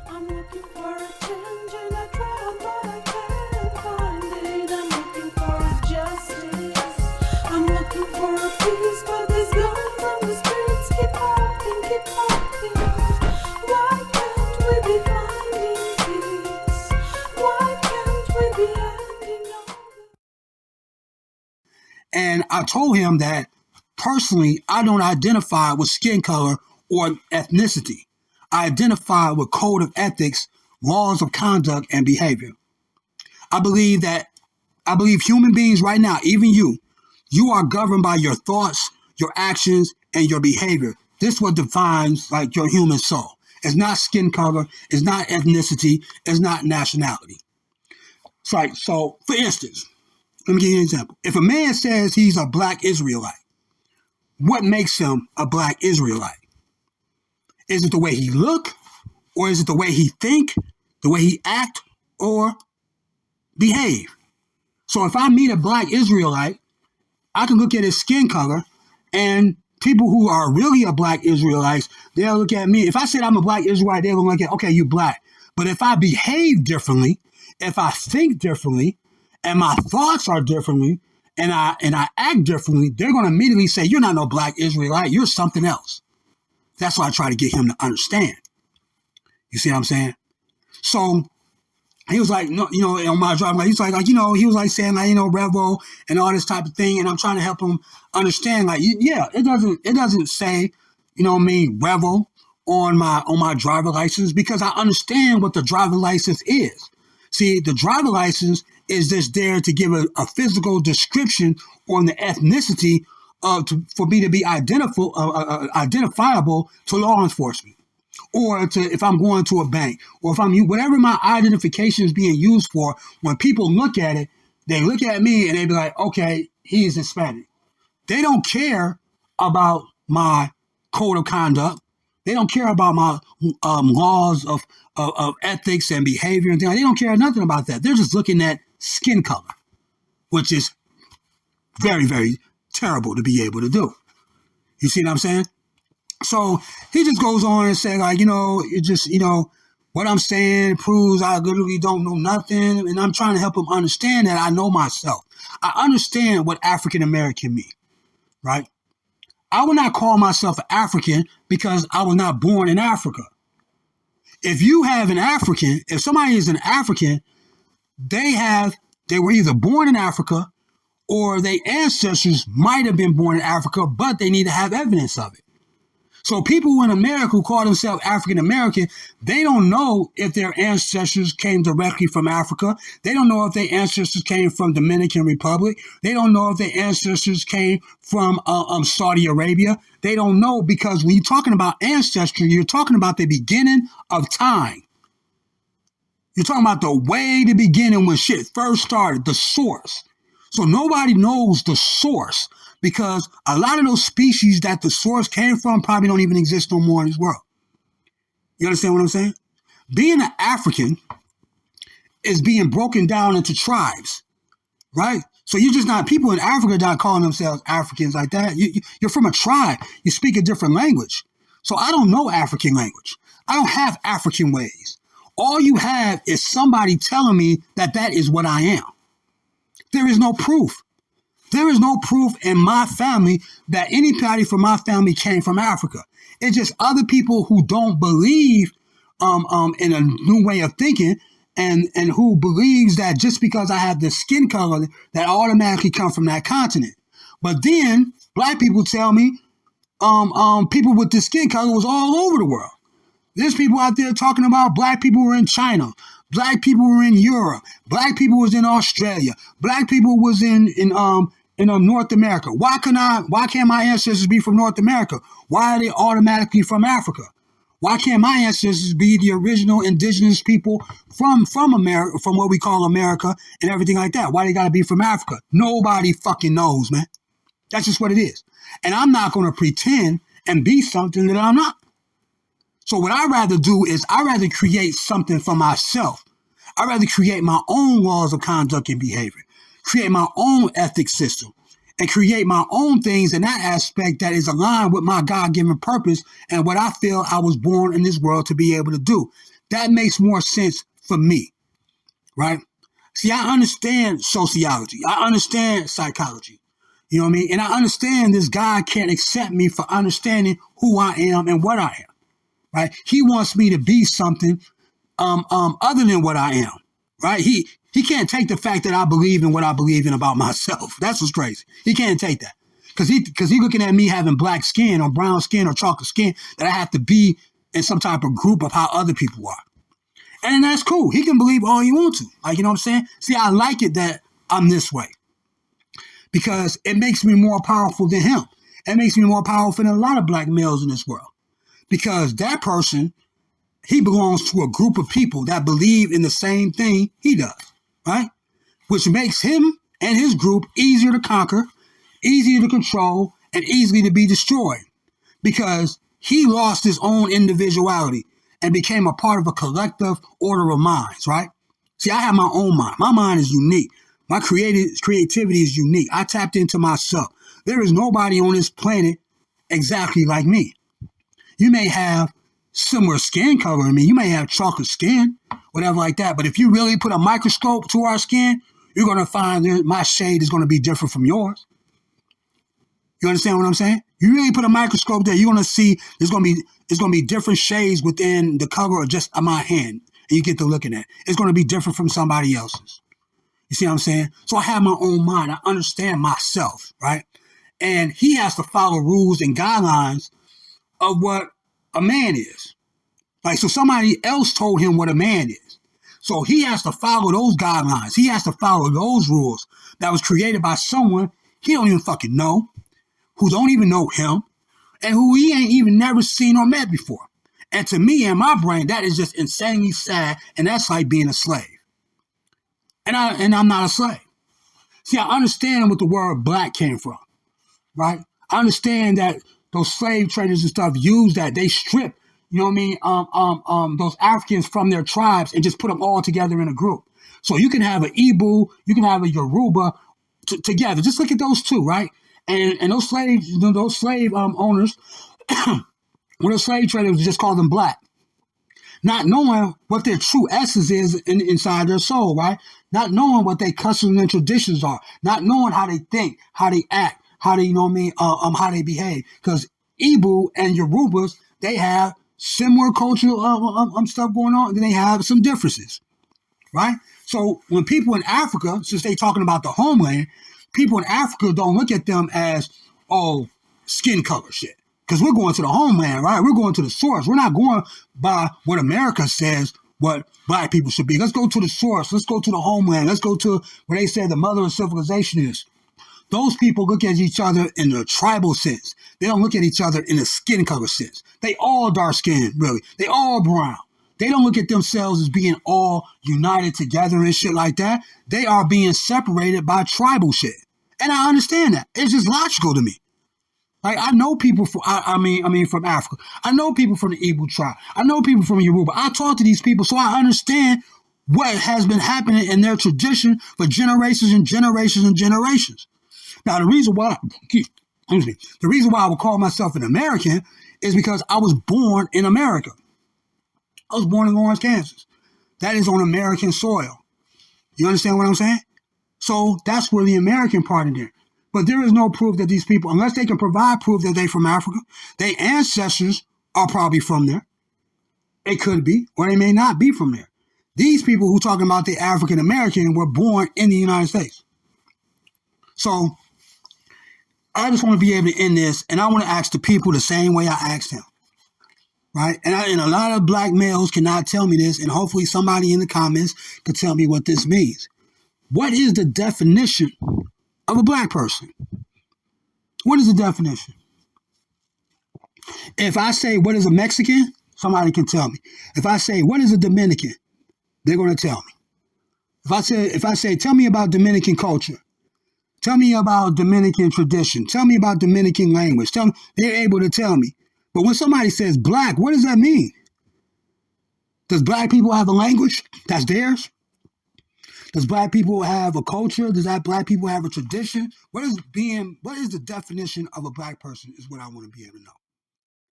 I'm looking for a change and I try, but I can't find it. I'm looking for a justice. I'm looking for a peace, but these guns on the streets keep talking, keep talking. Why can't we be finding peace? Why can't we be ending all the... And I told him that personally, I don't identify with skin color or ethnicity. I identify with code of ethics, laws of conduct, and behavior. I believe human beings right now, even you are governed by your thoughts, your actions, and your behavior. This is what defines like your human soul. It's not skin color, it's not ethnicity, it's not nationality. So for instance, let me give you an example. If a man says he's a black Israelite, what makes him a black Israelite? Is it the way he look, or is it the way he think, the way he act, or behave? So if I meet a black Israelite, I can look at his skin color, and people who are really a black Israelites, they'll look at me. If I said I'm a black Israelite, they'll look at, okay, you black. But if I behave differently, if I think differently, and my thoughts are differently, and I act differently, they're going to immediately say, you're not no black Israelite, you're something else. That's why I try to get him to understand. You see what I'm saying? So he was like, no, on my drive, like, he was like saying, like, Revo and all this type of thing. And I'm trying to help him understand, like, yeah, it doesn't say, Revo on my driver license, because I understand what the driver license is. See, the driver license is just there to give a physical description on the ethnicity for me to be identifiable to law enforcement, or to if I'm going to a bank, or if I'm whatever my identification is being used for. When people look at it, they look at me and they be like, okay, he's Hispanic. They don't care about my code of conduct. They don't care about my laws of ethics and behavior and things. They don't care nothing about that. They're just looking at skin color, which is very, very terrible to be able to do. You see what I'm saying? So he just goes on and say, like, it just, what I'm saying proves I literally don't know nothing. And I'm trying to help him understand that I know myself. I understand what African American mean, right? I will not call myself an African because I was not born in Africa. If you have an African, if somebody is an African, they were either born in Africa, or their ancestors might have been born in Africa, but they need to have evidence of it. So people in America who call themselves African American, they don't know if their ancestors came directly from Africa. They don't know if their ancestors came from Dominican Republic. They don't know if their ancestors came from Saudi Arabia. They don't know, because when you're talking about ancestry, you're talking about the beginning of time. You're talking about the way the beginning when shit first started, the source. So nobody knows the source, because a lot of those species that the source came from probably don't even exist no more in this world. You understand what I'm saying? Being an African is being broken down into tribes, right? So you're just not, people in Africa not calling themselves Africans like that. You're from a tribe. You speak a different language. So I don't know African language. I don't have African ways. All you have is somebody telling me that that is what I am. There is no proof. There is no proof in my family that anybody from my family came from Africa. It's just other people who don't believe in a new way of thinking, and who believes that just because I have the skin color that I automatically come from that continent. But then black people tell me people with the skin color was all over the world. There's people out there talking about black people were in China. Black people were in Europe. Black people was in Australia. Black people was in North America. Why can't my ancestors be from North America? Why are they automatically from Africa? Why can't my ancestors be the original indigenous people from America, from what we call America and everything like that? Why they gotta be from Africa? Nobody fucking knows, man. That's just what it is. And I'm not gonna pretend and be something that I'm not. So what I'd rather do is I'd rather create something for myself. I'd rather create my own laws of conduct and behavior, create my own ethics system. and create my own things in that aspect that is aligned with my God-given purpose and what I feel I was born in this world to be able to do. That makes more sense for me, right? See, I understand sociology. I understand psychology. You know what I mean? And I understand this God can't accept me for understanding who I am and what I am, right? He wants me to be something other than what I am, right? He can't take the fact that I believe in what I believe in about myself. That's what's crazy. He can't take that. Because he looking at me having black skin or brown skin or chocolate skin that I have to be in some type of group of how other people are. And that's cool. He can believe all he wants to. Like, you know what I'm saying? See, I like it that I'm this way. Because it makes me more powerful than him. It makes me more powerful than a lot of black males in this world. Because that person, he belongs to a group of people that believe in the same thing he does, right? Which makes him and his group easier to conquer, easier to control, and easily to be destroyed. Because he lost his own individuality and became a part of a collective order of minds, right? See, I have my own mind. My mind is unique. My creativity is unique. I tapped into myself. There is nobody on this planet exactly like me. You may have similar skin color to me. You may have chocolate skin, whatever like that. But if you really put a microscope to our skin, you're going to find that my shade is going to be different from yours. You understand what I'm saying? You really put a microscope there, you're going to see it's going to be different shades within the color of just my hand. And you get to looking at it. It's going to be different from somebody else's. You see what I'm saying? So I have my own mind. I understand myself, right? And he has to follow rules and guidelines of what a man is. Like, so somebody else told him what a man is. So he has to follow those guidelines. He has to follow those rules that was created by someone he don't even fucking know, who don't even know him, and who he ain't even never seen or met before. And to me, in my brain, that is just insanely sad, and that's like being a slave. And I'm not a slave. See, I understand what the word black came from, right? I understand that those slave traders and stuff use that. They strip, you know what I mean, those Africans from their tribes and just put them all together in a group. So you can have an Igbo, you can have a Yoruba together. Just look at those two, right? And those slave owners, well, those slave traders just call them black. Not knowing what their true essence is inside their soul, right? Not knowing what their customs and traditions are. Not knowing how they think, how they act, how they, you know what I mean, how they behave. Because Igbo and Yorubas, they have similar cultural stuff going on, and then they have some differences, right? So when people in Africa, since they talking about the homeland, people in Africa don't look at them as, oh, skin color shit. Because we're going to the homeland, right? We're going to the source. We're not going by what America says what black people should be. Let's go to the source. Let's go to the homeland. Let's go to where they say the mother of civilization is. Those people look at each other in the tribal sense. They don't look at each other in the skin color sense. They all dark skinned, really. They all brown. They don't look at themselves as being all united together and shit like that. They are being separated by tribal shit. And I understand that. It's just logical to me. Like, I know people from, from Africa. I know people from the Igbo tribe. I know people from Yoruba. I talk to these people, so I understand what has been happening in their tradition for generations and generations and generations. Now, the reason why I would call myself an American is because I was born in America. I was born in Lawrence, Kansas. That is on American soil. You understand what I'm saying? So that's where the American part in there. But there is no proof that these people, unless they can provide proof that they're from Africa, their ancestors are probably from there. It could be, or they may not be from there. These people who talking about the African American were born in the United States. So I just want to be able to end this, and I want to ask the people the same way I asked him. Right? And a lot of black males cannot tell me this, and hopefully somebody in the comments can tell me what this means. What is the definition of a black person? What is the definition? If I say, what is a Mexican? Somebody can tell me. If I say, what is a Dominican? They're going to tell me. If I say, tell me about Dominican culture. Tell me about Dominican tradition. Tell me about Dominican language. They're able to tell me. But when somebody says black, what does that mean? Does black people have a language that's theirs? Does black people have a culture? Does that black people have a tradition? What is the definition of a black person is what I want to be able to know.